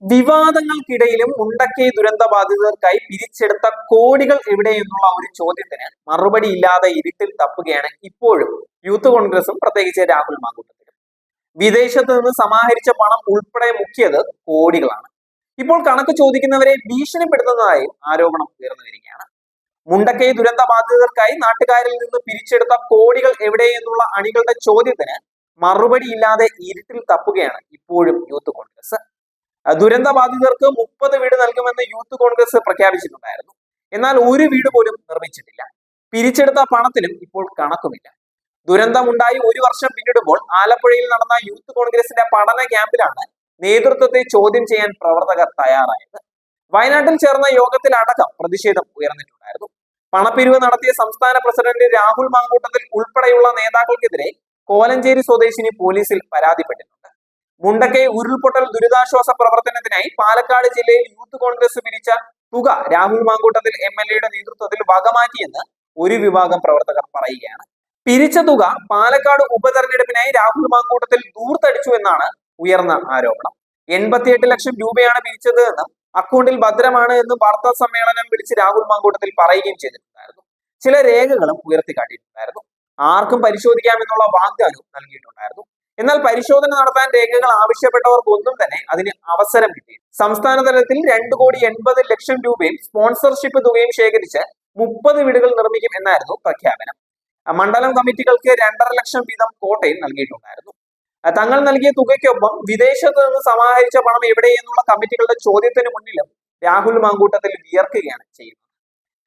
വിവാദങ്ങൾക്കിടയിലും മുണ്ടക്കൈ ദുരന്ത ബാധിതർക്കായി പിരിച്ചെടുത്ത കോടികൾ എവിടെയെന്നുള്ള ഒരു ചോദ്യത്തിന് മറുപടിയില്ലാതെ ഇരുട്ടിൽ തപ്പുകയാണ് ഇപ്പോഴും യൂത്ത് കോൺഗ്രസും പ്രത്യേകിച്ച് രാഹുൽ മാങ്കൂട്ടത്തിലും. വിദേശത്ത് നിന്ന് സമാഹരിച്ച പണം ഉൾപ്പെടെ മുക്കിയത് കോടികളാണ്. ഇപ്പോൾ കണക്ക് ചോദിക്കുന്നവരെ ഭീഷണിപ്പെടുത്തുന്നതായും ആരോപണം ഉയർന്നു വരികയാണ്. മുണ്ടക്കൈ ദുരന്ത ബാധിതർക്കായി നാട്ടുകാരിൽ നിന്ന് പിരിച്ചെടുത്ത കോടികൾ എവിടെയെന്നുള്ള അണികളുടെ ചോദ്യത്തിന് മറുപടിയില്ലാതെ ഇരുട്ടിൽ തപ്പുകയാണ് ഇപ്പോഴും യൂത്ത് കോൺഗ്രസ്. ദുരന്ത ബാധിതർക്ക് 30 വീട് നൽകുമെന്ന് യൂത്ത് കോൺഗ്രസ് പ്രഖ്യാപിച്ചിട്ടുണ്ടായിരുന്നു. എന്നാൽ ഒരു വീട് പോലും നിർമ്മിച്ചിട്ടില്ല. പിരിച്ചെടുത്ത പണത്തിനും ഇപ്പോൾ കണക്കുമില്ല. ദുരന്തമുണ്ടായി 1 വർഷം പിന്നിടുമ്പോൾ ആലപ്പുഴയിൽ നടന്ന യൂത്ത് കോൺഗ്രസിന്റെ പഠന ക്യാമ്പിലാണ് നേതൃത്വത്തെ ചോദ്യം ചെയ്യാൻ പ്രവർത്തകർ തയ്യാറായത്. വയനാട്ടിൽ ചേർന്ന യോഗത്തിൽ അടക്കം പ്രതിഷേധം ഉയർന്നിട്ടുണ്ടായിരുന്നു. പണപ്പിരിവ് നടത്തിയ സംസ്ഥാന പ്രസിഡന്റ് രാഹുൽ മാങ്കൂട്ടത്തിൽ ഉൾപ്പെടെയുള്ള നേതാക്കൾക്കെതിരെ കോലഞ്ചേരി സ്വദേശിനി പോലീസിൽ പരാതിപ്പെട്ടിട്ടുണ്ട്. മുണ്ടക്കൈ ഉരുൾപൊട്ടൽ ദുരിതാശ്വാസ പ്രവർത്തനത്തിനായി പാലക്കാട് ജില്ലയിൽ യൂത്ത് കോൺഗ്രസ് പിരിച്ച തുക രാഹുൽ മാങ്കൂട്ടത്തിൽ MLA നേതൃത്വത്തിൽ വകമാറ്റിയെന്ന് ഒരു വിഭാഗം പ്രവർത്തകർ പറയുകയാണ്. പിരിച്ച തുക പാലക്കാട് ഉപതെരഞ്ഞെടുപ്പിനായി രാഹുൽ മാങ്കൂട്ടത്തിൽ ദൂർത്തടിച്ചു എന്നാണ് ഉയർന്ന ആരോപണം. 88 ലക്ഷം രൂപയാണ് പിരിച്ചത് എന്നും അക്കൗണ്ടിൽ ഭദ്രമാണ് എന്ന് വാർത്താ സമ്മേളനം വിളിച്ച് രാഹുൽ മാങ്കൂട്ടത്തിൽ പറയുകയും ചെയ്തിട്ടുണ്ടായിരുന്നു. ചില രേഖകളും ഉയർത്തിക്കാട്ടിയിട്ടുണ്ടായിരുന്നു. ആർക്കും പരിശോധിക്കാമെന്നുള്ള വാഗ്ദാനവും നൽകിയിട്ടുണ്ടായിരുന്നു. എന്നാൽ പരിശോധന നടത്താൻ രേഖകൾ ആവശ്യപ്പെട്ടവർക്കൊന്നും തന്നെ അതിന് അവസരം കിട്ടി. സംസ്ഥാന തലത്തിൽ 2,80,00,000 രൂപയും സ്പോൺസർഷിപ്പ് തുകയും ശേഖരിച്ച് 30 വീടുകൾ നിർമ്മിക്കും എന്നായിരുന്നു പ്രഖ്യാപനം. മണ്ഡലം കമ്മിറ്റികൾക്ക് 2.5 ലക്ഷം വീതം കോട്ടയിൽ നൽകിയിട്ടുണ്ടായിരുന്നു. തങ്ങൾ നൽകിയ തുകയ്ക്കൊപ്പം വിദേശത്ത് നിന്ന് സമാഹരിച്ച പണം എവിടെയെന്നുള്ള കമ്മിറ്റികളുടെ ചോദ്യത്തിന് മുന്നിലും രാഹുൽ മാങ്കൂട്ടത്തിൽ വിയർക്കുകയാണ് ചെയ്യുന്നത്.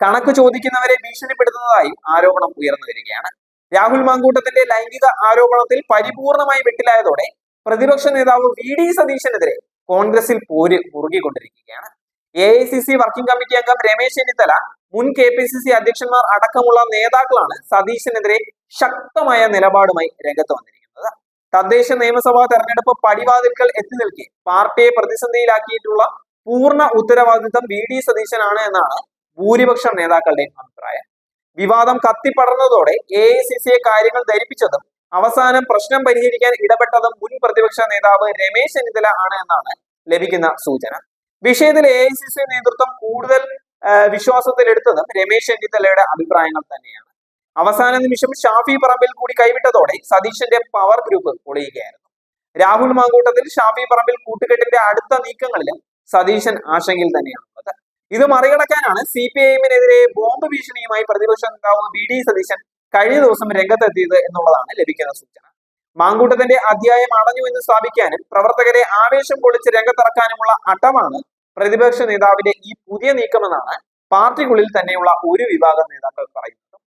കണക്ക് ചോദിക്കുന്നവരെ ഭീഷണിപ്പെടുത്തുന്നതായും ആരോപണം ഉയർന്നു വരികയാണ്. രാഹുൽ മാങ്കൂട്ടത്തിന്റെ ലൈംഗിക ആരോപണത്തിൽ പരിപൂർണമായി വെട്ടിലായതോടെ പ്രതിപക്ഷ നേതാവ് VD സതീശനെതിരെ കോൺഗ്രസിൽ പോര് മുറുകിക്കൊണ്ടിരിക്കുകയാണ്. AICC വർക്കിംഗ് കമ്മിറ്റി അംഗം രമേശ് ചെന്നിത്തല, മുൻ KPCC അധ്യക്ഷന്മാർ അടക്കമുള്ള നേതാക്കളാണ് സതീശനെതിരെ ശക്തമായ നിലപാടുമായി രംഗത്ത് വന്നിരിക്കുന്നത്. തദ്ദേശ നിയമസഭാ തെരഞ്ഞെടുപ്പ് പടിവാതിൽക്കൽ എത്തി നിൽക്കെ പാർട്ടിയെ പ്രതിസന്ധിയിലാക്കിയിട്ടുള്ള പൂർണ്ണ ഉത്തരവാദിത്തം VD സതീശനാണ് എന്നാണ് ഭൂരിപക്ഷം നേതാക്കളുടെയും അഭിപ്രായം. വിവാദം കത്തിപ്പടർന്നതോടെ AICCയെ കാര്യങ്ങൾ ധരിപ്പിച്ചതും അവസാനം പ്രശ്നം പരിഹരിക്കാൻ ഇടപെട്ടതും മുൻ പ്രതിപക്ഷ നേതാവ് രമേശ് ചെന്നിത്തല ആണ് എന്നാണ് ലഭിക്കുന്ന സൂചന. വിഷയത്തിൽ AICC നേതൃത്വം കൂടുതൽ വിശ്വാസത്തിലെടുത്തതും രമേശ് ചെന്നിത്തലയുടെ അഭിപ്രായങ്ങൾ തന്നെയാണ്. അവസാന നിമിഷം ഷാഫി പറമ്പിൽ കൂടി കൈവിട്ടതോടെ സതീശന്റെ പവർ ഗ്രൂപ്പ് പൊളിയുകയായിരുന്നു. രാഹുൽ മാങ്കൂട്ടത്തിൽ ഷാഫി പറമ്പിൽ കൂട്ടുകെട്ടിന്റെ അടുത്ത നീക്കങ്ങളിലും സതീശൻ ആശങ്കയിൽ തന്നെയാണുള്ളത്. ഇത് മറികടക്കാനാണ് CPIM-നെതിരെ ബോംബ് ഭീഷണിയുമായി പ്രതിപക്ഷ നേതാവ് VD സതീശൻ കഴിഞ്ഞ ദിവസം രംഗത്തെത്തിയത് എന്നുള്ളതാണ് ലഭിക്കുന്ന സൂചന. മാങ്കൂട്ടത്തിന്റെ അധ്യായം അടഞ്ഞു എന്ന് സ്ഥാപിക്കാനും പ്രവർത്തകരെ ആവേശം കൊള്ളിച്ച് രംഗത്തിറക്കാനുമുള്ള അട്ടമാണ് പ്രതിപക്ഷ നേതാവിന്റെ ഈ പുതിയ നീക്കമെന്നാണ് പാർട്ടിക്കുള്ളിൽ തന്നെയുള്ള ഒരു വിഭാഗം നേതാക്കൾ പറയുന്നത്.